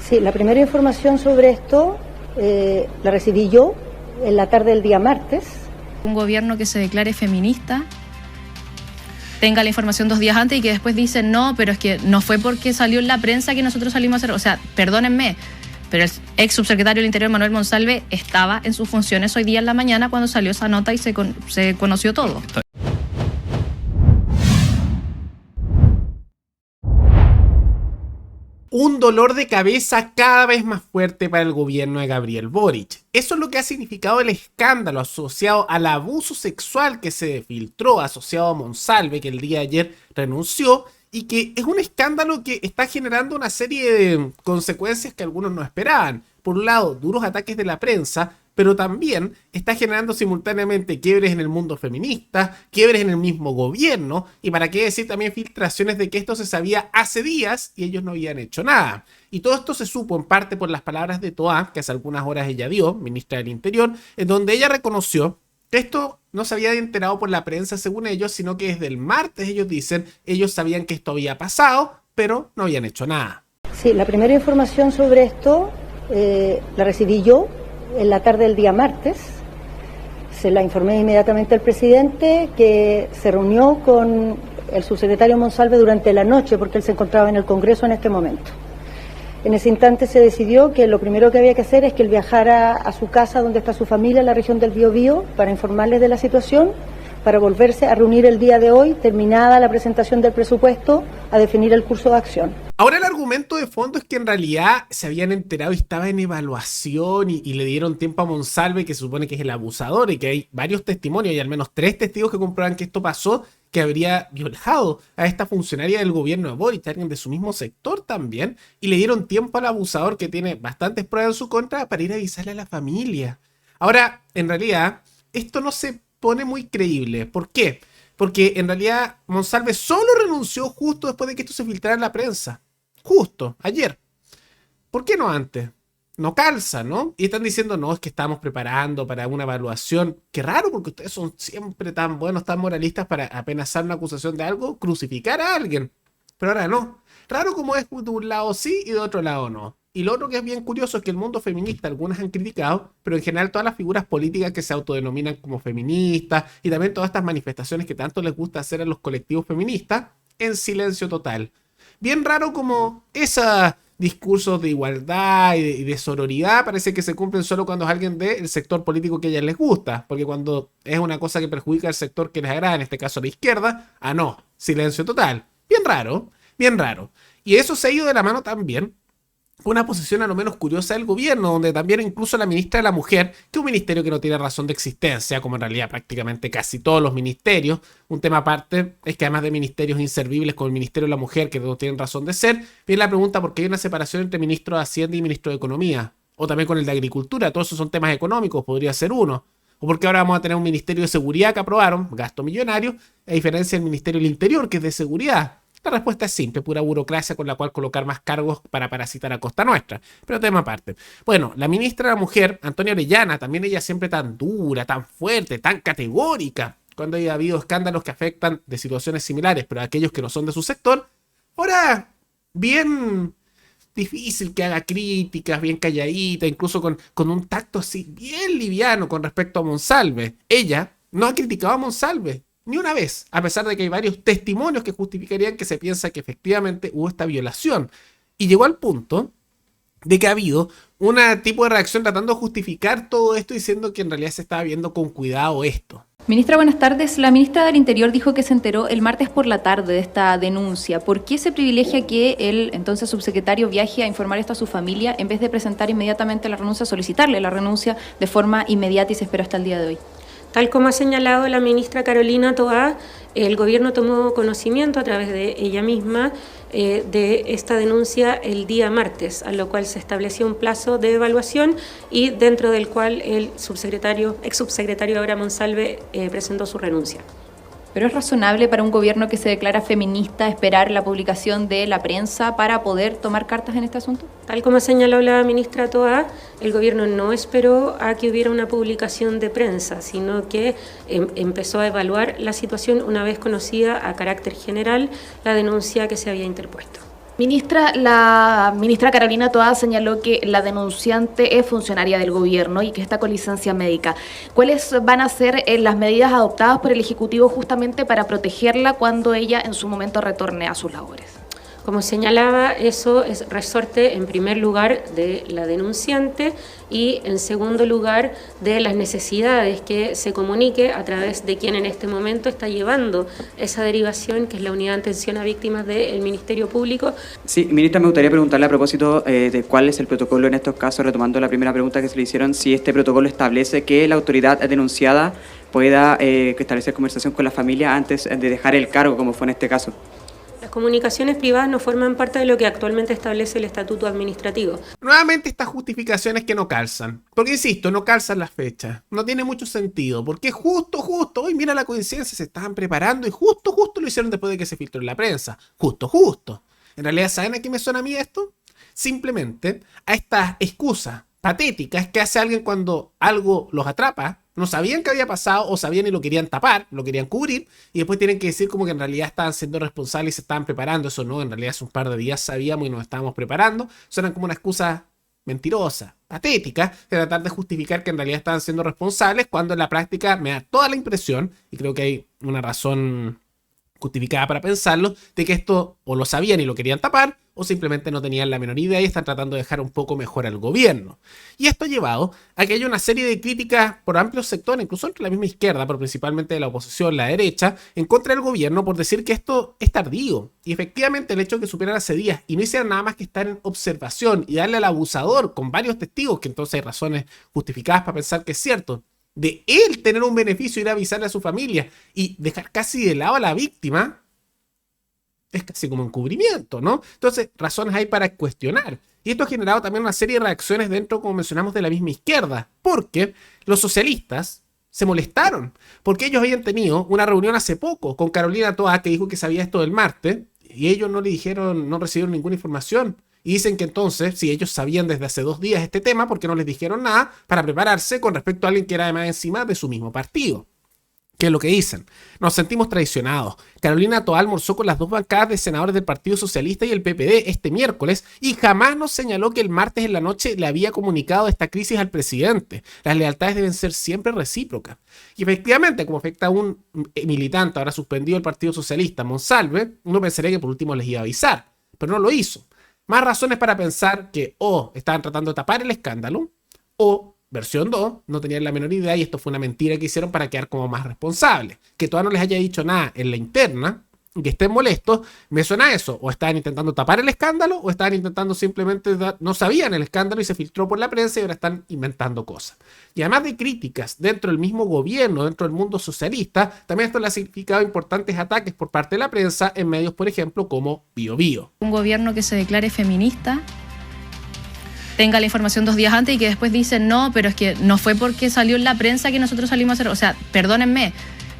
Sí, la primera información sobre esto la recibí yo en la tarde del día martes. Un gobierno que se declare feminista tenga la información 2 días antes y que después dicen no, pero es que no fue porque salió en la prensa que nosotros salimos a hacer, o sea, perdónenme, pero el ex subsecretario del Interior, Manuel Monsalve, estaba en sus funciones hoy día en la mañana cuando salió esa nota y se conoció todo. Un dolor de cabeza cada vez más fuerte para el gobierno de Gabriel Boric. Eso es lo que ha significado el escándalo asociado al abuso sexual que se filtró, asociado a Monsalve, que el día de ayer renunció, y que es un escándalo que está generando una serie de consecuencias que algunos no esperaban. Por un lado, duros ataques de la prensa, pero también está generando simultáneamente quiebres en el mundo feminista, quiebres en el mismo gobierno, y para qué decir también filtraciones de que esto se sabía hace días y ellos no habían hecho nada. Y todo esto se supo en parte por las palabras de Toá, que hace algunas horas ella dio, ministra del Interior, en donde ella reconoció que esto no se había enterado por la prensa según ellos, sino que desde el martes ellos dicen, ellos sabían que esto había pasado, pero no habían hecho nada. Sí, la primera información sobre esto la recibí yo en la tarde del día martes. Se la informé inmediatamente al presidente, que se reunió con el subsecretario Monsalve durante la noche porque él se encontraba en el Congreso en este momento. En ese instante se decidió que lo primero que había que hacer es que él viajara a su casa donde está su familia en la región del Biobío para informarles de la situación, para volverse a reunir el día de hoy, terminada la presentación del presupuesto, a definir el curso de acción. Ahora el argumento de fondo es que en realidad se habían enterado y estaba en evaluación y le dieron tiempo a Monsalve, que se supone que es el abusador, y que hay varios testimonios y al menos 3 testigos que comprueban que esto pasó, que habría violado a esta funcionaria del gobierno de Boric, alguien de su mismo sector también, y le dieron tiempo al abusador, que tiene bastantes pruebas en su contra, para ir a avisarle a la familia. Ahora, en realidad, esto no se pone muy creíble. ¿Por qué? Porque en realidad Monsalve solo renunció justo después de que esto se filtrara en la prensa. Justo, ayer. ¿Por qué no antes? No calza, ¿no? Y están diciendo, no, es que estamos preparando para una evaluación. Qué raro, porque ustedes son siempre tan buenos, tan moralistas para apenas hacer una acusación de algo, crucificar a alguien. Pero ahora no. Raro como es de un lado sí y de otro lado no. Y lo otro que es bien curioso es que el mundo feminista, algunas han criticado, pero en general todas las figuras políticas que se autodenominan como feministas y también todas estas manifestaciones que tanto les gusta hacer a los colectivos feministas, en silencio total. Bien raro como esos discursos de igualdad y de sororidad parece que se cumplen solo cuando es alguien del sector político que a ellas les gusta, porque cuando es una cosa que perjudica al sector que les agrada, en este caso la izquierda, no, silencio total. Bien raro, bien raro. Y eso se ha ido de la mano también una posición a lo menos curiosa del gobierno, donde también incluso la ministra de la Mujer, que es un ministerio que no tiene razón de existencia, como en realidad prácticamente casi todos los ministerios, un tema aparte es que además de ministerios inservibles como el Ministerio de la Mujer, que no tienen razón de ser, viene la pregunta por qué hay una separación entre ministro de Hacienda y ministro de Economía, o también con el de Agricultura, todos esos son temas económicos, podría ser uno, o porque ahora vamos a tener un Ministerio de Seguridad que aprobaron, gasto millonario, a diferencia del Ministerio del Interior, que es de Seguridad. La respuesta es simple, pura burocracia con la cual colocar más cargos para parasitar a costa nuestra. Pero tema aparte. Bueno, la ministra de la Mujer, Antonia Orellana, también ella siempre tan dura, tan fuerte, tan categórica, cuando haya habido escándalos que afectan de situaciones similares, pero a aquellos que no son de su sector, ahora bien difícil que haga críticas, bien calladita, incluso con un tacto así bien liviano con respecto a Monsalve. Ella no ha criticado a Monsalve ni una vez, a pesar de que hay varios testimonios que justificarían que se piensa que efectivamente hubo esta violación. Y llegó al punto de que ha habido un tipo de reacción tratando de justificar todo esto, diciendo que en realidad se estaba viendo con cuidado esto. Ministra, buenas tardes. La ministra del Interior dijo que se enteró el martes por la tarde de esta denuncia. ¿Por qué se privilegia que el entonces subsecretario viaje a informar esto a su familia en vez de presentar inmediatamente la renuncia, solicitarle la renuncia de forma inmediata y se esperó hasta el día de hoy? Tal como ha señalado la ministra Carolina Toá, el gobierno tomó conocimiento a través de ella misma de esta denuncia el día martes, a lo cual se estableció un plazo de evaluación y dentro del cual el ex subsecretario ahora Monsalve presentó su renuncia. ¿Pero es razonable para un gobierno que se declara feminista esperar la publicación de la prensa para poder tomar cartas en este asunto? Tal como señaló la ministra Toá, el gobierno no esperó a que hubiera una publicación de prensa, sino que empezó a evaluar la situación una vez conocida a carácter general la denuncia que se había interpuesto. Ministra, la ministra Carolina Toá señaló que la denunciante es funcionaria del gobierno y que está con licencia médica. ¿Cuáles van a ser las medidas adoptadas por el Ejecutivo justamente para protegerla cuando ella en su momento retorne a sus labores? Como señalaba, eso es resorte en primer lugar de la denunciante y en segundo lugar de las necesidades que se comunique a través de quien en este momento está llevando esa derivación, que es la Unidad de Atención a Víctimas del Ministerio Público. Sí, ministra, me gustaría preguntarle a propósito de cuál es el protocolo en estos casos, retomando la primera pregunta que se le hicieron, si este protocolo establece que la autoridad denunciada pueda establecer conversación con la familia antes de dejar el cargo, como fue en este caso. Las comunicaciones privadas no forman parte de lo que actualmente establece el estatuto administrativo. Nuevamente estas justificaciones que no calzan. Porque insisto, no calzan las fechas. No tiene mucho sentido. Porque justo, hoy mira la coincidencia, se estaban preparando y justo lo hicieron después de que se filtró en la prensa. Justo. En realidad, ¿saben a qué me suena a mí esto? Simplemente a estas excusas patéticas que hace alguien cuando algo los atrapa. No sabían qué había pasado o sabían y lo querían tapar, lo querían cubrir y después tienen que decir como que en realidad estaban siendo responsables y se estaban preparando. Eso no, en realidad hace un par de días sabíamos y nos estábamos preparando. Suenan como una excusa mentirosa, patética, de tratar de justificar que en realidad estaban siendo responsables cuando en la práctica me da toda la impresión, y creo que hay una razón justificada para pensarlo, de que esto o lo sabían y lo querían tapar, o simplemente no tenían la menor idea y están tratando de dejar un poco mejor al gobierno. Y esto ha llevado a que haya una serie de críticas por amplios sectores, incluso entre la misma izquierda, pero principalmente de la oposición, la derecha, en contra del gobierno por decir que esto es tardío. Y efectivamente el hecho de que supieran hace días y no hicieran nada más que estar en observación y darle al abusador con varios testigos, que entonces hay razones justificadas para pensar que es cierto, de él tener un beneficio, ir a avisarle a su familia y dejar casi de lado a la víctima, es casi como encubrimiento, ¿no? Entonces, razones hay para cuestionar. Y esto ha generado también una serie de reacciones dentro, como mencionamos, de la misma izquierda, porque los socialistas se molestaron, porque ellos habían tenido una reunión hace poco con Carolina Toá, que dijo que sabía esto del martes, y ellos no le dijeron, no recibieron ninguna información. Y dicen que entonces, si ellos sabían desde hace 2 días este tema, ¿por qué no les dijeron nada para prepararse con respecto a alguien que era además encima de su mismo partido? ¿Qué es lo que dicen? Nos sentimos traicionados. Carolina Toá almorzó con las 2 bancadas de senadores del Partido Socialista y el PPD este miércoles y jamás nos señaló que el martes en la noche le había comunicado esta crisis al presidente. Las lealtades deben ser siempre recíprocas. Y efectivamente, como afecta a un militante ahora suspendido del Partido Socialista, Monsalve, uno pensaría que por último les iba a avisar, pero no lo hizo. Más razones para pensar que o estaban tratando de tapar el escándalo o versión 2, no tenían la menor idea y esto fue una mentira que hicieron para quedar como más responsables. Que todavía no les haya dicho nada en la interna y que estén molestos, me suena a eso. O estaban intentando tapar el escándalo o estaban intentando simplemente no sabían el escándalo y se filtró por la prensa y ahora están inventando cosas. Y además de críticas dentro del mismo gobierno, dentro del mundo socialista, también esto le ha significado importantes ataques por parte de la prensa en medios, por ejemplo, como BioBio. Un gobierno que se declare feminista tenga la información 2 días antes y que después dicen no, pero es que no fue porque salió en la prensa que nosotros salimos a hacer, o sea, perdónenme,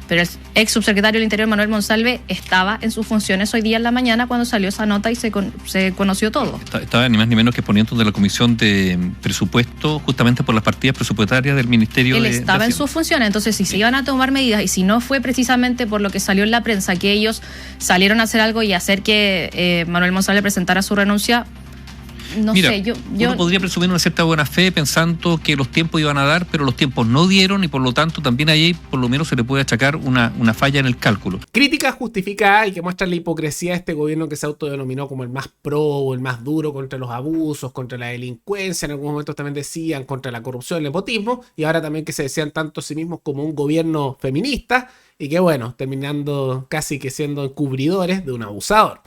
pero el ex subsecretario del Interior, Manuel Monsalve, estaba en sus funciones hoy día en la mañana cuando salió esa nota y se conoció todo. Estaba ni más ni menos que poniendo de la Comisión de Presupuesto justamente por las partidas presupuestarias del Ministerio Él de estaba en sus funciones, entonces si se iban a tomar medidas y si no fue precisamente por lo que salió en la prensa que ellos salieron a hacer algo y hacer que Manuel Monsalve presentara su renuncia, no Mira, sé, uno podría presumir una cierta buena fe pensando que los tiempos iban a dar, pero los tiempos no dieron y por lo tanto también ahí por lo menos se le puede achacar una falla en el cálculo. Críticas justificadas y que muestran la hipocresía de este gobierno que se autodenominó como el más pro o el más duro contra los abusos, contra la delincuencia, en algunos momentos también decían contra la corrupción, el nepotismo, y ahora también que se decían tanto a sí mismos como un gobierno feminista y que bueno, terminando casi que siendo encubridores de un abusador.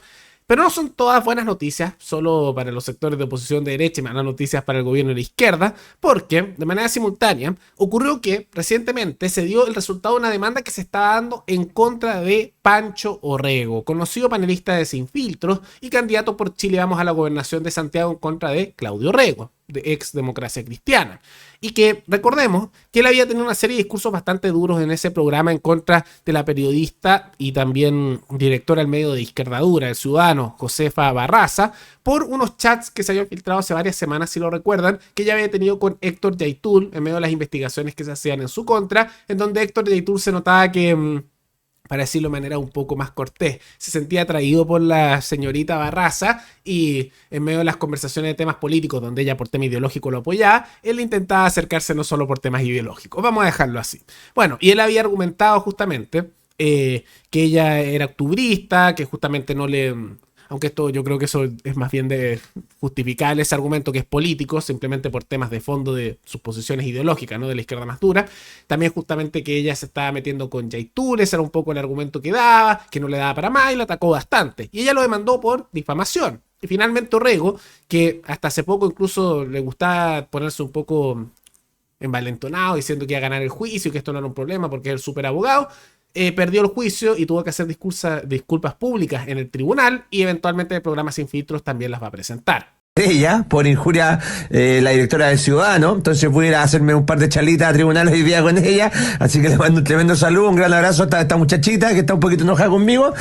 Pero no son todas buenas noticias, solo para los sectores de oposición de derecha y malas noticias para el gobierno de la izquierda, porque de manera simultánea ocurrió que recientemente se dio el resultado de una demanda que se estaba dando en contra de Pancho Orrego, conocido panelista de Sin Filtros y candidato por Chile Vamos a la gobernación de Santiago en contra de Claudio Orrego, de ex Democracia Cristiana. Y que recordemos que él había tenido una serie de discursos bastante duros en ese programa en contra de la periodista y también directora del medio de Izquierdadura, el Ciudadano, Josefa Barraza, por unos chats que se habían filtrado hace varias semanas, si lo recuerdan, que ella había tenido con Héctor Yaitul en medio de las investigaciones que se hacían en su contra, en donde Héctor Yaitul se notaba que para decirlo de manera un poco más cortés. Se sentía atraído por la señorita Barraza y en medio de las conversaciones de temas políticos, donde ella por tema ideológico lo apoyaba, él intentaba acercarse no solo por temas ideológicos. Vamos a dejarlo así. Bueno, y él había argumentado justamente que ella era octubrista, que justamente no le... Aunque esto yo creo que eso es más bien de justificar ese argumento que es político, simplemente por temas de fondo de sus posiciones ideológicas, ¿no? De la izquierda más dura. También justamente que ella se estaba metiendo con Yaitul, ese era un poco el argumento que daba, que no le daba para más y la atacó bastante. Y ella lo demandó por difamación. Y finalmente Orrego, que hasta hace poco incluso le gustaba ponerse un poco envalentonado diciendo que iba a ganar el juicio y que esto no era un problema porque es el súper abogado, perdió el juicio y tuvo que hacer disculpas públicas en el tribunal y eventualmente el programa Sin Filtros también las va a presentar. Ella, por injuria, la directora del Ciudadano, entonces pude ir a hacerme un par de charlitas a tribunales hoy día con ella, así que le mando un tremendo saludo, un gran abrazo a esta muchachita que está un poquito enojada conmigo,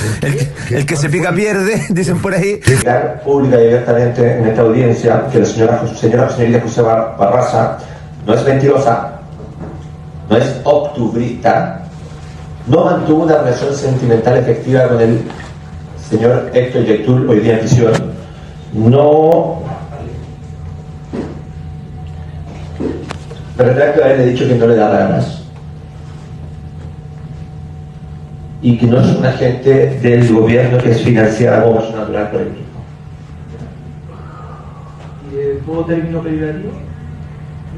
el que se pica pierde, dicen por ahí. Declarar pública y abiertamente en esta audiencia que la señorita José Barraza no es mentirosa, no es octubrista, no mantuvo una relación sentimental efectiva con el señor Héctor Yaitul, hoy día en prisión, no me retracto de haberle dicho que no le da ganas y que no es un agente del gobierno que es financiada como persona natural por el mismo. ¿Y de todo término peyorativo?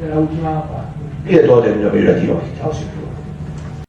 De la última parte. Y de todo término peyorativo, magistrado, sin duda.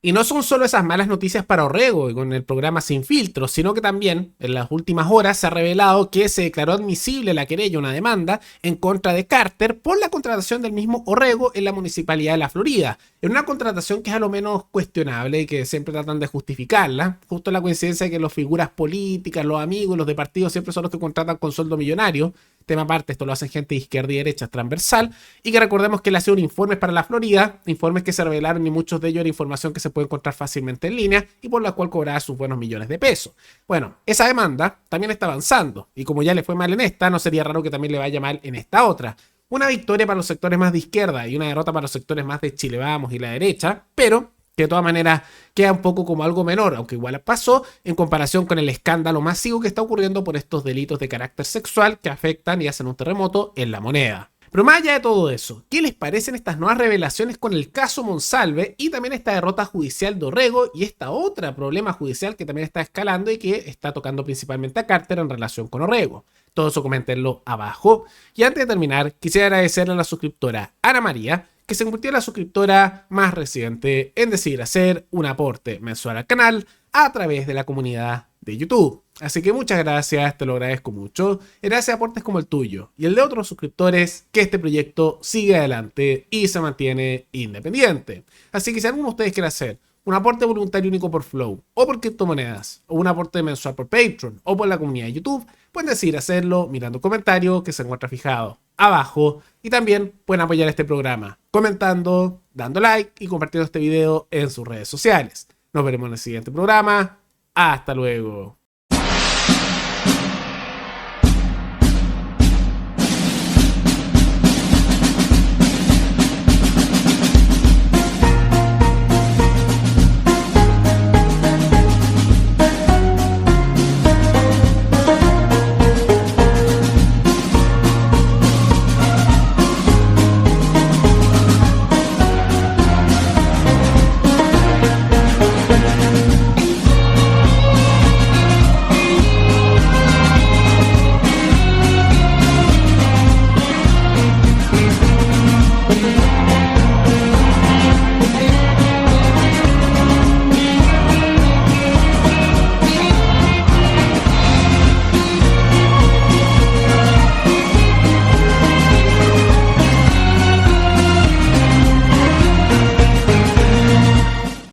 Y no son solo esas malas noticias para Orrego con el programa Sin Filtros, sino que también en las últimas horas se ha revelado que se declaró admisible la querella, una demanda en contra de Carter por la contratación del mismo Orrego en la Municipalidad de la Florida. En una contratación que es a lo menos cuestionable y que siempre tratan de justificarla. Justo la coincidencia de que las figuras políticas, los amigos, los de partidos siempre son los que contratan con sueldo millonario. Tema aparte, esto lo hacen gente de izquierda y derecha transversal. Y que recordemos que él hacía un informe para la Florida, informes que se revelaron y muchos de ellos era información que se puede encontrar fácilmente en línea y por la cual cobraba sus buenos millones de pesos. Bueno, esa demanda también está avanzando y como ya le fue mal en esta, no sería raro que también le vaya mal en esta otra. Una victoria para los sectores más de izquierda y una derrota para los sectores más de Chile Vamos y la derecha, pero que de todas maneras queda un poco como algo menor, aunque igual pasó, en comparación con el escándalo masivo que está ocurriendo por estos delitos de carácter sexual que afectan y hacen un terremoto en la moneda. Pero más allá de todo eso, ¿qué les parecen estas nuevas revelaciones con el caso Monsalve y también esta derrota judicial de Orrego y esta otra problema judicial que también está escalando y que está tocando principalmente a Carter en relación con Orrego? Todo eso coméntenlo abajo. Y antes de terminar, quisiera agradecerle a la suscriptora Ana María, que se convirtió en la suscriptora más reciente en decidir hacer un aporte mensual al canal a través de la comunidad de YouTube. Así que muchas gracias, te lo agradezco mucho. Gracias a aportes como el tuyo y el de otros suscriptores, que este proyecto sigue adelante y se mantiene independiente. Así que si alguno de ustedes quiere hacer un aporte voluntario único por Flow, o por criptomonedas, o un aporte mensual por Patreon, o por la comunidad de YouTube, pueden decidir hacerlo mirando comentarios que se encuentra fijado abajo. Y también pueden apoyar este programa comentando, dando like y compartiendo este video en sus redes sociales. Nos veremos en el siguiente programa. Hasta luego.